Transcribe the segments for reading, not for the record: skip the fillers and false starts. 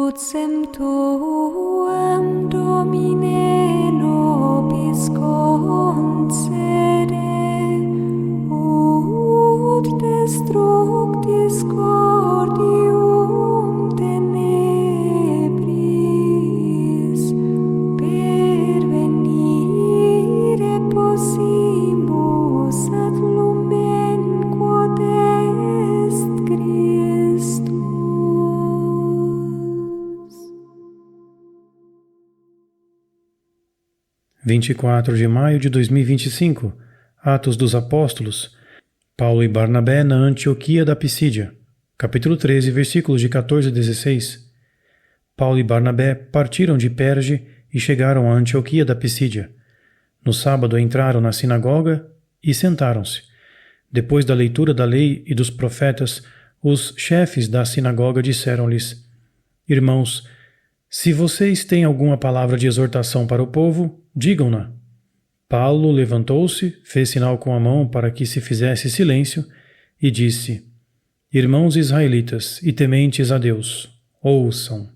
crucem tuam, Domine, nobis concede, ut destructis cordium tenebris, pervenire possimus ad lumen quod est Christus. 24 de maio de 2025, Atos dos Apóstolos, Paulo e Barnabé na Antioquia da Pisídia, capítulo 13, versículos de 14 a 16. Paulo e Barnabé partiram de Perge e chegaram à Antioquia da Pisídia. No sábado entraram na sinagoga e sentaram-se. Depois da leitura da lei e dos profetas, os chefes da sinagoga disseram-lhes: Irmãos, se vocês têm alguma palavra de exortação para o povo, digam-na. Paulo levantou-se, fez sinal com a mão para que se fizesse silêncio e disse: Irmãos israelitas e tementes a Deus, ouçam.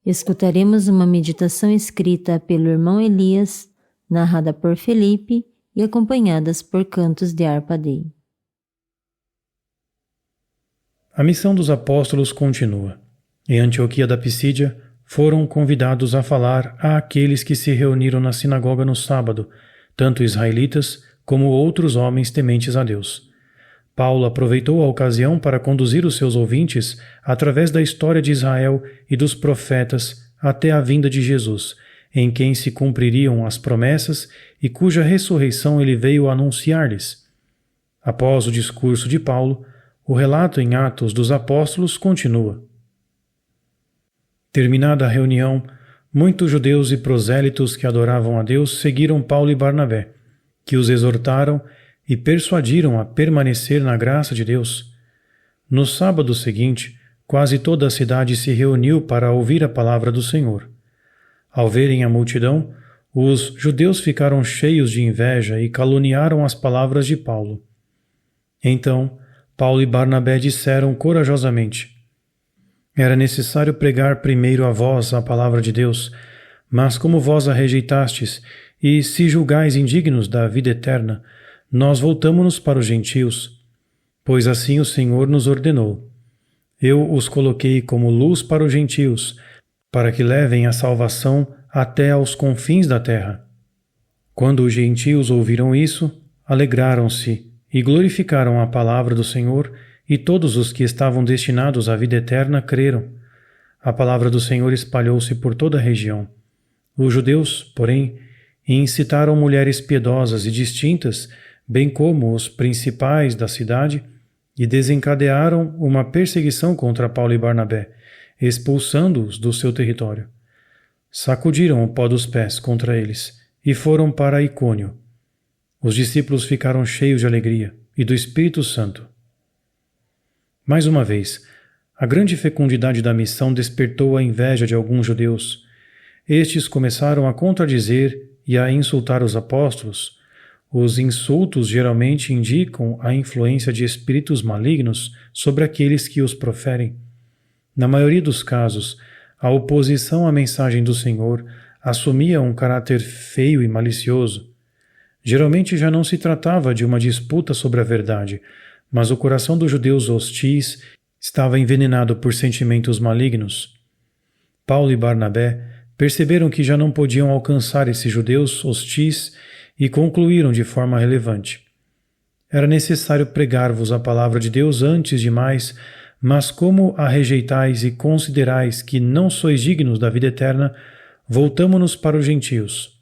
Escutaremos uma meditação escrita pelo irmão Elias, narrada por Felipe e acompanhadas por cantos de harpa-dei. A missão dos apóstolos continua. Em Antioquia da Pisídia, foram convidados a falar àqueles que se reuniram na sinagoga no sábado, tanto israelitas como outros homens tementes a Deus. Paulo aproveitou a ocasião para conduzir os seus ouvintes através da história de Israel e dos profetas até a vinda de Jesus, em quem se cumpririam as promessas e cuja ressurreição ele veio anunciar-lhes. Após o discurso de Paulo, o relato em Atos dos Apóstolos continua. Terminada a reunião, muitos judeus e prosélitos que adoravam a Deus seguiram Paulo e Barnabé, que os exortaram e persuadiram a permanecer na graça de Deus. No sábado seguinte, quase toda a cidade se reuniu para ouvir a palavra do Senhor. Ao verem a multidão, os judeus ficaram cheios de inveja e caluniaram as palavras de Paulo. Então, Paulo e Barnabé disseram corajosamente: Era necessário pregar primeiro a vós a palavra de Deus, mas como vós a rejeitastes, e se julgais indignos da vida eterna, nós voltamo-nos para os gentios, pois assim o Senhor nos ordenou. Eu os coloquei como luz para os gentios, para que levem a salvação até aos confins da terra. Quando os gentios ouviram isso, alegraram-se e glorificaram a palavra do Senhor, e todos os que estavam destinados à vida eterna creram. A palavra do Senhor espalhou-se por toda a região. Os judeus, porém, incitaram mulheres piedosas e distintas, bem como os principais da cidade, e desencadearam uma perseguição contra Paulo e Barnabé, expulsando-os do seu território. Sacudiram o pó dos pés contra eles e foram para Icônio. Os discípulos ficaram cheios de alegria e do Espírito Santo. Mais uma vez, a grande fecundidade da missão despertou a inveja de alguns judeus. Estes começaram a contradizer e a insultar os apóstolos. Os insultos geralmente indicam a influência de espíritos malignos sobre aqueles que os proferem. Na maioria dos casos, a oposição à mensagem do Senhor assumia um caráter feio e malicioso. Geralmente já não se tratava de uma disputa sobre a verdade, mas o coração dos judeus hostis estava envenenado por sentimentos malignos. Paulo e Barnabé perceberam que já não podiam alcançar esses judeus hostis e concluíram de forma relevante: Era necessário pregar-vos a palavra de Deus antes de mais, mas como a rejeitais e considerais que não sois dignos da vida eterna, voltamo-nos para os gentios.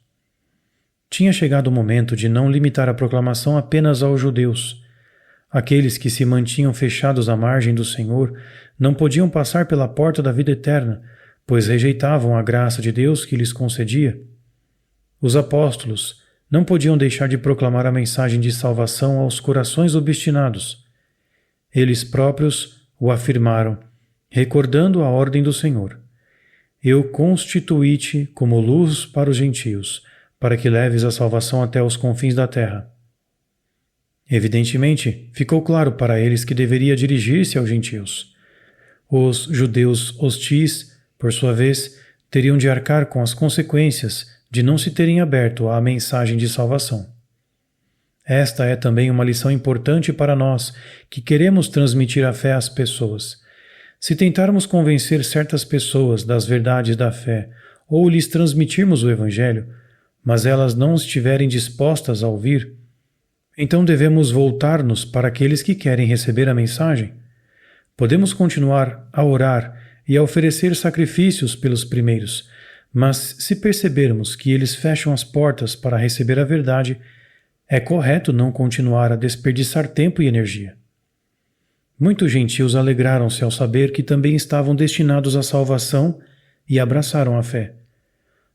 Tinha chegado o momento de não limitar a proclamação apenas aos judeus. Aqueles que se mantinham fechados à margem do Senhor não podiam passar pela porta da vida eterna, pois rejeitavam a graça de Deus que lhes concedia. Os apóstolos não podiam deixar de proclamar a mensagem de salvação aos corações obstinados. Eles próprios o afirmaram, recordando a ordem do Senhor: Eu constituí-te como luz para os gentios, para que leves a salvação até os confins da terra. Evidentemente, ficou claro para eles que deveria dirigir-se aos gentios. Os judeus hostis, por sua vez, teriam de arcar com as consequências de não se terem aberto à mensagem de salvação. Esta é também uma lição importante para nós que queremos transmitir a fé às pessoas. Se tentarmos convencer certas pessoas das verdades da fé ou lhes transmitirmos o Evangelho, mas elas não estiverem dispostas a ouvir, então devemos voltar-nos para aqueles que querem receber a mensagem. Podemos continuar a orar e a oferecer sacrifícios pelos primeiros, mas se percebermos que eles fecham as portas para receber a verdade, é correto não continuar a desperdiçar tempo e energia. Muitos gentios alegraram-se ao saber que também estavam destinados à salvação e abraçaram a fé.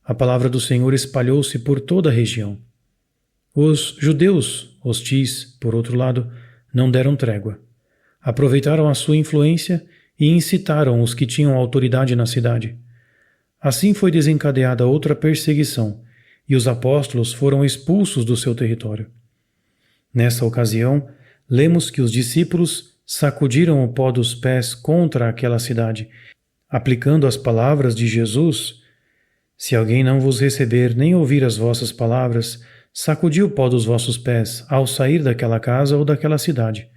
A palavra do Senhor espalhou-se por toda a região. Os judeus hostis, por outro lado, não deram trégua. Aproveitaram a sua influência e incitaram os que tinham autoridade na cidade. Assim foi desencadeada outra perseguição, e os apóstolos foram expulsos do seu território. Nessa ocasião, lemos que os discípulos sacudiram o pó dos pés contra aquela cidade, aplicando as palavras de Jesus: se alguém não vos receber nem ouvir as vossas palavras, sacudi o pó dos vossos pés ao sair daquela casa ou daquela cidade.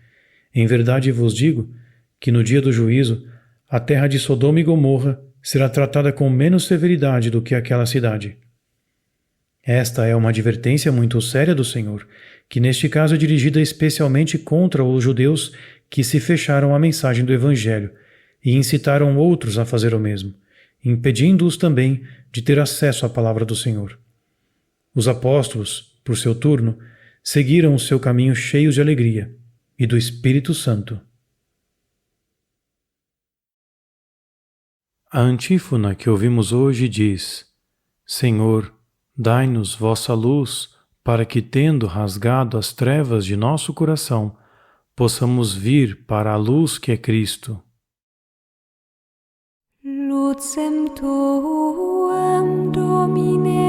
Em verdade vos digo que no dia do juízo, a terra de Sodoma e Gomorra será tratada com menos severidade do que aquela cidade. Esta é uma advertência muito séria do Senhor, que neste caso é dirigida especialmente contra os judeus que se fecharam à mensagem do Evangelho e incitaram outros a fazer o mesmo, impedindo-os também de ter acesso à palavra do Senhor. Os apóstolos, por seu turno, seguiram o seu caminho cheios de alegria e do Espírito Santo. A antífona que ouvimos hoje diz: Senhor, dai-nos vossa luz, para que, tendo rasgado as trevas de nosso coração, possamos vir para a luz que é Cristo. Lucem tuam, Domine,